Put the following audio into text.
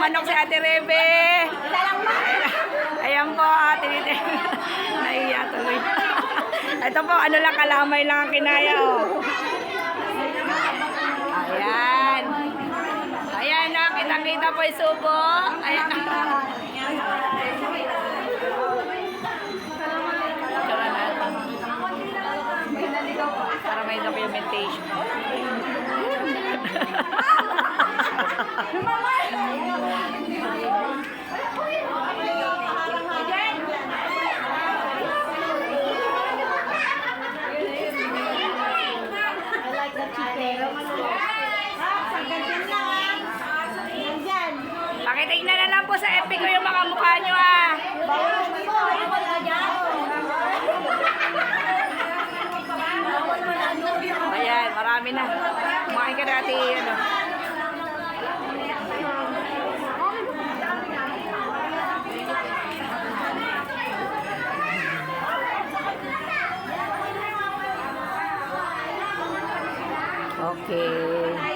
manok si Ate Rebe. Ayan po, Ate Rebe. Naiya tuloy. Ito po, ano lang, kalamay lang ang kinaya, oh. Ayan. Ayan na, kitang-kita po yung subo. Ayan na. Para may documentation. Pakitignan na lang po sa FB ko yung mga mukha nyo, ah. Ayan, marami na. Kumain ka dati, ano. Okay.